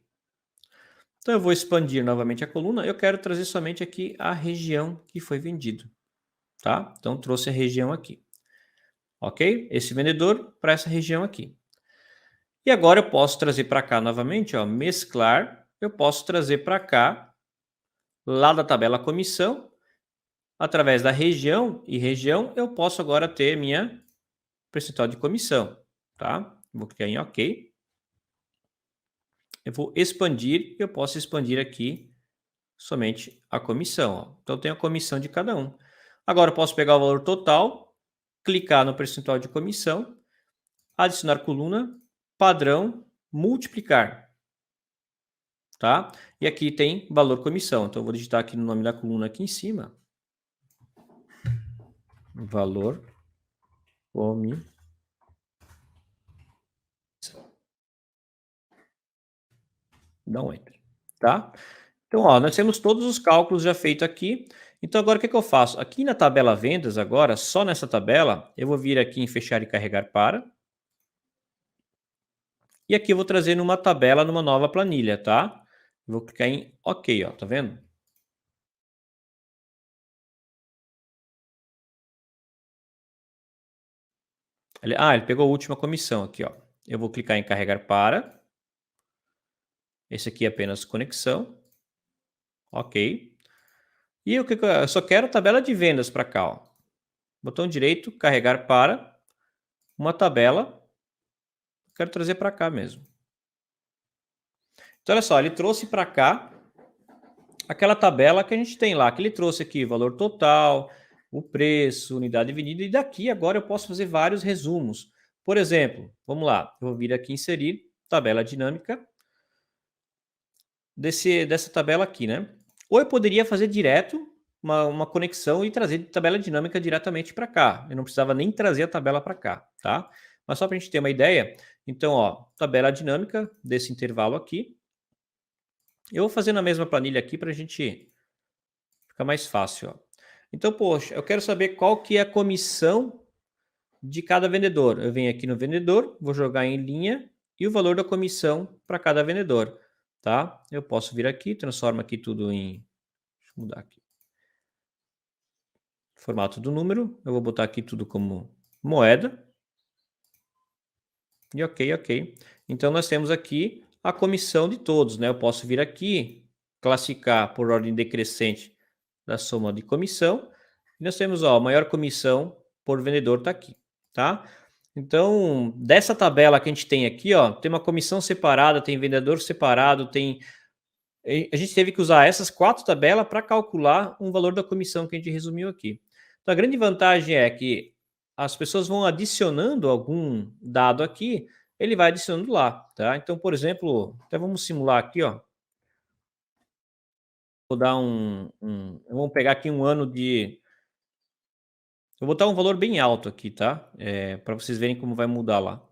Então, eu vou expandir novamente a coluna. Eu quero trazer somente aqui a região que foi vendido, tá? Então, trouxe a região aqui. Ok? Esse vendedor para essa região aqui. E agora eu posso trazer para cá novamente, ó, mesclar. Eu posso trazer para cá, lá da tabela comissão, através da região e região, eu posso agora ter minha percentual de comissão, tá? Vou clicar em OK. Eu vou expandir, eu posso expandir aqui somente a comissão, ó. Então eu tenho a comissão de cada um. Agora eu posso pegar o valor total, clicar no percentual de comissão, adicionar coluna, padrão, multiplicar, tá? E aqui tem valor comissão. Então eu vou digitar aqui no nome da coluna aqui em cima, valor comissão. Dá um enter, tá? Então, ó, nós temos todos os cálculos já feitos aqui. Então, agora o que que eu faço? Aqui na tabela vendas, agora, só nessa tabela, eu vou vir aqui em fechar e carregar para. E aqui eu vou trazer numa tabela, numa nova planilha, tá? Vou clicar em OK, ó, tá vendo? Ele pegou a última comissão aqui, ó. Eu vou clicar em carregar para. Esse aqui é apenas conexão. OK. E eu só quero a tabela de vendas para cá, ó. Botão direito, carregar para. Uma tabela. Quero trazer para cá mesmo. Então, olha só, ele trouxe para cá aquela tabela que a gente tem lá, que ele trouxe aqui valor total, o preço, unidade vendida, e daqui agora eu posso fazer vários resumos. Por exemplo, vamos lá, eu vou vir aqui inserir tabela dinâmica dessa tabela aqui, né? Ou eu poderia fazer direto uma conexão e trazer tabela dinâmica diretamente para cá. Eu não precisava nem trazer a tabela para cá, tá? Mas só para a gente ter uma ideia, então, ó, tabela dinâmica desse intervalo aqui. Eu vou fazer na mesma planilha aqui para a gente ficar mais fácil, ó. Então, poxa, eu quero saber qual que é a comissão de cada vendedor. Eu venho aqui no vendedor, vou jogar em linha e o valor da comissão para cada vendedor, tá? Eu posso vir aqui, transforma aqui tudo em... Deixa eu mudar aqui. Formato do número, eu vou botar aqui tudo como moeda. E OK, OK. Então, nós temos aqui a comissão de todos, né? Eu posso vir aqui, classificar por ordem decrescente da soma de comissão. E nós temos, ó, a maior comissão por vendedor está aqui, tá? Então, dessa tabela que a gente tem aqui, ó, tem uma comissão separada, tem vendedor separado, tem... A gente teve que usar essas 4 tabelas para calcular um valor da comissão que a gente resumiu aqui. Então, a grande vantagem é que as pessoas vão adicionando algum dado aqui, ele vai adicionando lá, tá? Então, por exemplo, até vamos simular aqui, ó. Vou dar vamos pegar aqui um ano de... Eu vou botar um valor bem alto aqui, tá? Para vocês verem como vai mudar lá.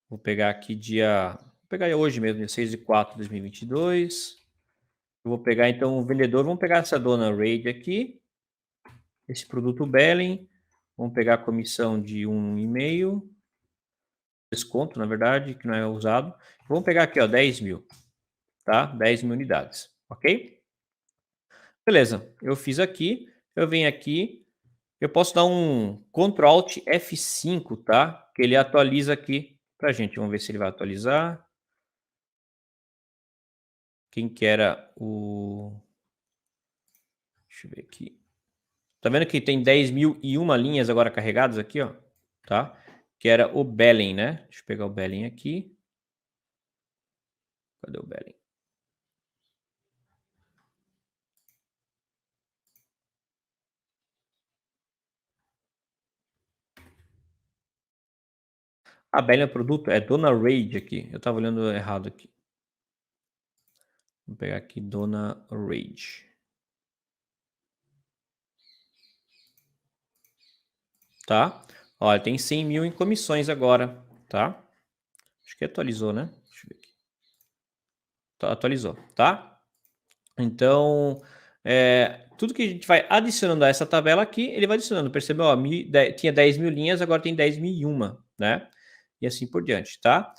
Vou pegar aqui vou pegar hoje mesmo, dia 6/4 de 2022. Eu vou pegar então o vendedor, vamos pegar essa dona Raid aqui. Esse produto Belling. Vamos pegar a comissão de 1,5. Desconto, na verdade, que não é usado. Vamos pegar aqui, ó, 10 mil. Tá? 10 mil unidades. Ok? Beleza. Eu fiz aqui. Eu venho aqui. Eu posso dar um Ctrl Alt F5, tá? Que ele atualiza aqui pra gente. Vamos ver se ele vai atualizar. Quem que era o... Deixa eu ver aqui. Tá vendo que tem 10.001 linhas agora carregadas aqui, ó? Tá? Que era o Belling, né? Deixa eu pegar o Belling aqui. Cadê o Belling? A Belling é produto, é Dona Raid aqui. Eu tava olhando errado aqui. Vou pegar aqui Dona Raid. Tá? Olha, tem 100 mil em comissões agora, tá? Acho que atualizou, né? Deixa eu ver aqui. Tá, atualizou, tá? Então, tudo que a gente vai adicionando a essa tabela aqui, ele vai adicionando. Percebeu? Ó, tinha 10 mil linhas, agora tem 10.001, né? E assim por diante, tá?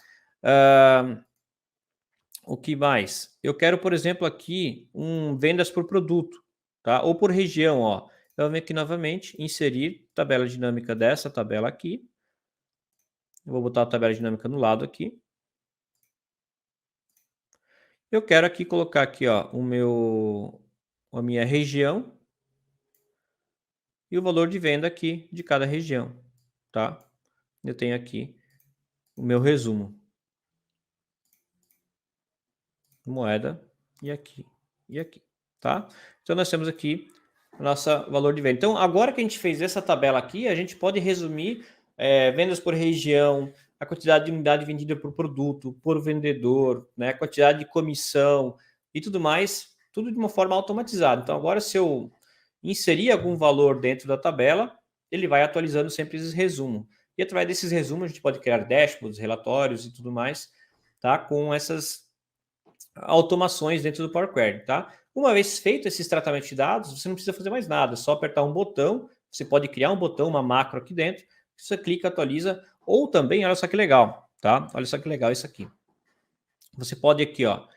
O que mais? Eu quero, por exemplo, aqui vendas por produto, tá? Ou por região, ó. Eu venho aqui novamente, inserir tabela dinâmica dessa tabela aqui. Eu vou botar a tabela dinâmica no lado aqui. Eu quero aqui colocar aqui, ó, a minha região e o valor de venda aqui de cada região, tá? Eu tenho aqui o meu resumo. Moeda e aqui, tá? Então, nós temos aqui o nosso valor de venda. Então, agora que a gente fez essa tabela aqui, a gente pode resumir vendas por região, a quantidade de unidade vendida por produto, por vendedor, né? A quantidade de comissão e tudo mais, tudo de uma forma automatizada. Então, agora se eu inserir algum valor dentro da tabela, ele vai atualizando sempre esses resumos. E através desses resumos, a gente pode criar dashboards, relatórios e tudo mais, tá? Com essas automações dentro do Power Query, tá? Uma vez feito esses tratamentos de dados, você não precisa fazer mais nada, é só apertar um botão, você pode criar um botão, uma macro aqui dentro, você clica, atualiza, ou também, olha só que legal, tá? Olha só que legal isso aqui. Você pode aqui, ó,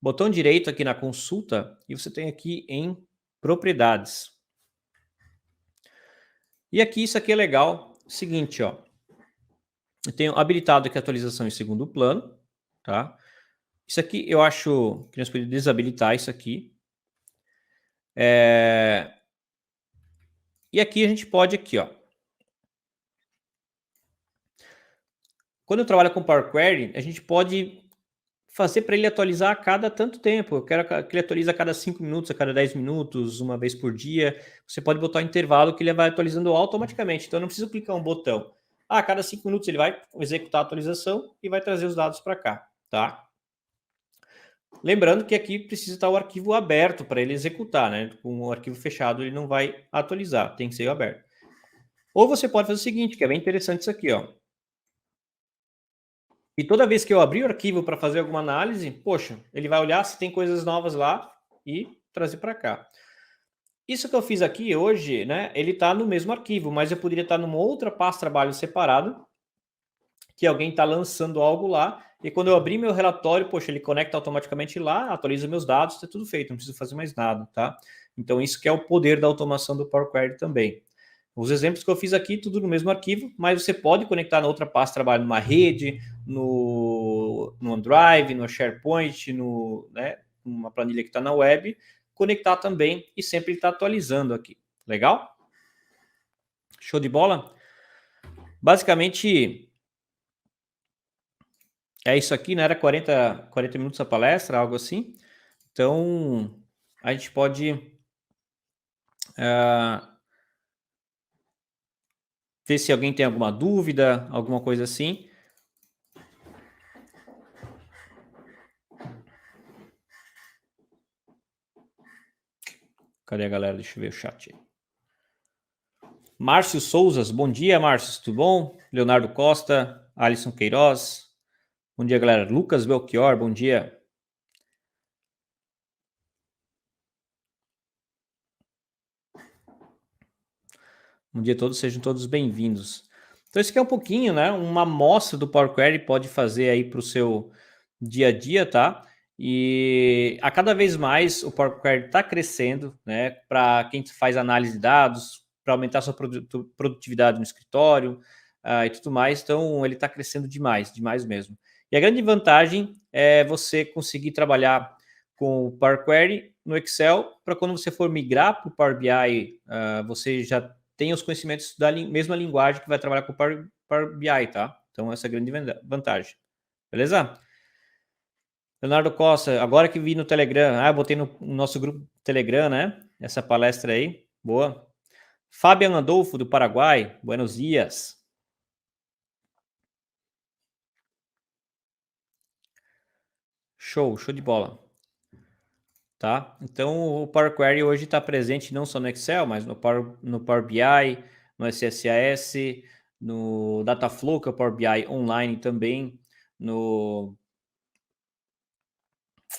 botão direito aqui na consulta, e você tem aqui em propriedades. E aqui, isso aqui é legal, seguinte, ó, eu tenho habilitado aqui a atualização em segundo plano, tá? Isso aqui eu acho que nós podemos desabilitar isso aqui. E aqui a gente pode aqui, ó. Quando eu trabalho com Power Query, a gente pode fazer para ele atualizar a cada tanto tempo. Eu quero que ele atualize a cada 5 minutos, a cada 10 minutos, uma vez por dia. Você pode botar um intervalo que ele vai atualizando automaticamente. Então eu não preciso clicar um botão. A cada 5 minutos ele vai executar a atualização e vai trazer os dados para cá, tá? Lembrando que aqui precisa estar o arquivo aberto para ele executar, né? Com o arquivo fechado ele não vai atualizar, tem que ser aberto. Ou você pode fazer o seguinte, que é bem interessante isso aqui, ó. E toda vez que eu abrir o arquivo para fazer alguma análise, poxa, ele vai olhar se tem coisas novas lá e trazer para cá. Isso que eu fiz aqui hoje, né? Ele está no mesmo arquivo, mas eu poderia estar numa outra pasta de trabalho separado, que alguém está lançando algo lá, e quando eu abrir meu relatório, poxa, ele conecta automaticamente lá, atualiza meus dados, está tudo feito, não preciso fazer mais nada, tá? Então, isso que é o poder da automação do Power Query também. Os exemplos que eu fiz aqui, tudo no mesmo arquivo, mas você pode conectar na outra pasta de trabalho, numa rede, no OneDrive, no SharePoint, numa planilha que está na web, conectar também e sempre estar atualizando aqui. Legal? Show de bola? Basicamente, é isso aqui, né? Era 40 minutos a palestra, algo assim. Então, a gente pode ver se alguém tem alguma dúvida, alguma coisa assim. Cadê a galera? Deixa eu ver o chat aí. Márcio Souzas, bom dia, Márcio, tudo bom? Leonardo Costa, Alisson Queiroz, bom dia, galera. Lucas Belchior, bom dia. Bom dia a todos, sejam todos bem-vindos. Então, esse aqui é um pouquinho, né? Uma amostra do Power Query pode fazer aí para o seu dia a dia, tá? E a cada vez mais o Power Query está crescendo, né? Para quem faz análise de dados, para aumentar sua produtividade no escritório e tudo mais. Então, ele está crescendo demais, demais mesmo. E a grande vantagem é você conseguir trabalhar com o Power Query no Excel para quando você for migrar para o Power BI, você já tem os conhecimentos da mesma linguagem que vai trabalhar com o Power BI, tá? Então, essa é a grande vantagem. Beleza? Leonardo Costa, agora que vi no Telegram, eu botei no nosso grupo Telegram, né? Essa palestra aí, boa. Fabian Andolfo, do Paraguai, buenos dias. Show de bola. Tá? Então, o Power Query hoje está presente não só no Excel, mas no Power BI, no SSAS, no Dataflow, que é o Power BI online também, no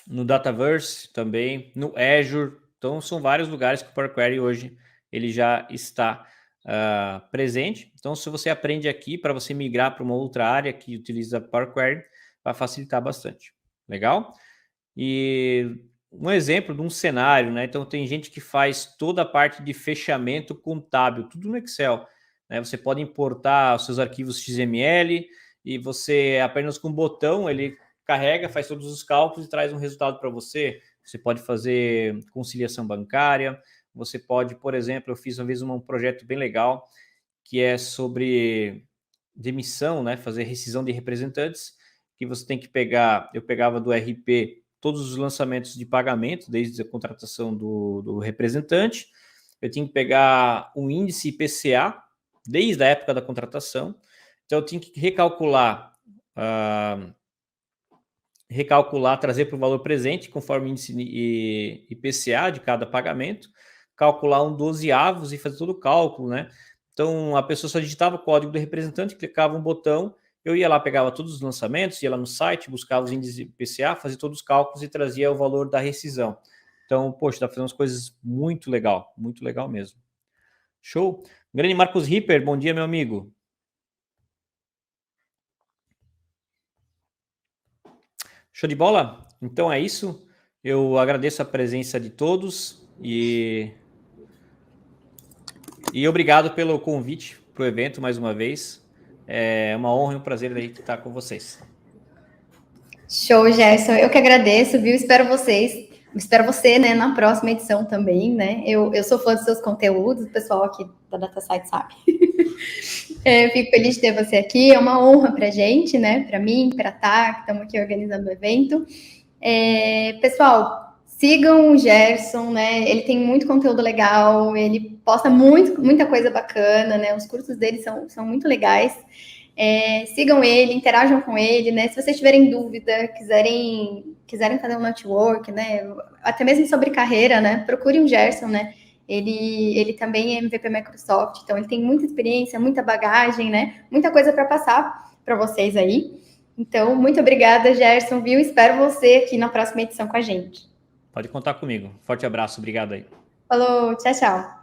Dataverse também, no Azure. Então, são vários lugares que o Power Query hoje ele já está presente. Então, se você aprende aqui para você migrar para uma outra área que utiliza Power Query, vai facilitar bastante. Legal? E um exemplo de um cenário, né? Então, tem gente que faz toda a parte de fechamento contábil, tudo no Excel. Né? Você pode importar os seus arquivos XML e você, apenas com um botão, ele carrega, faz todos os cálculos e traz um resultado para você. Você pode fazer conciliação bancária, você pode, por exemplo, eu fiz uma vez um projeto bem legal, que é sobre demissão, né? Fazer rescisão de representantes, que você tem que pegar, eu pegava do RP todos os lançamentos de pagamento, desde a contratação do representante, eu tinha que pegar um índice IPCA, desde a época da contratação, então eu tinha que recalcular, trazer para o valor presente, conforme o índice IPCA de cada pagamento, calcular um 12avos e fazer todo o cálculo, né? Então, a pessoa só digitava o código do representante, clicava um botão, eu ia lá, pegava todos os lançamentos, ia lá no site, buscava os índices IPCA, fazia todos os cálculos e trazia o valor da rescisão. Então, poxa, dá para fazer umas coisas muito legal mesmo. Show? Grande Marcos Ripper, bom dia, meu amigo. Show de bola? Então é isso. Eu agradeço a presença de todos e obrigado pelo convite para o evento mais uma vez. É uma honra e um prazer aí estar com vocês. Show, Gerson. Eu que agradeço, viu? Espero você, né, na próxima edição também, né? Eu sou fã dos seus conteúdos, o pessoal aqui da DataSite sabe. Fico feliz de ter você aqui, é uma honra pra gente, né? Para mim, para Tá, que estamos aqui organizando o evento. Pessoal, sigam o Gerson, né? Ele tem muito conteúdo legal, ele posta muita coisa bacana, né? Os cursos dele são muito legais. Sigam ele, interajam com ele, né? Se vocês tiverem dúvida, quiserem fazer um network, né? Até mesmo sobre carreira, né? Procurem o Gerson, né? Ele também é MVP Microsoft, então ele tem muita experiência, muita bagagem, né? Muita coisa para passar para vocês aí. Então, muito obrigada, Gerson, viu? Espero você aqui na próxima edição com a gente. Pode contar comigo. Forte abraço, obrigado aí. Falou, tchau, tchau.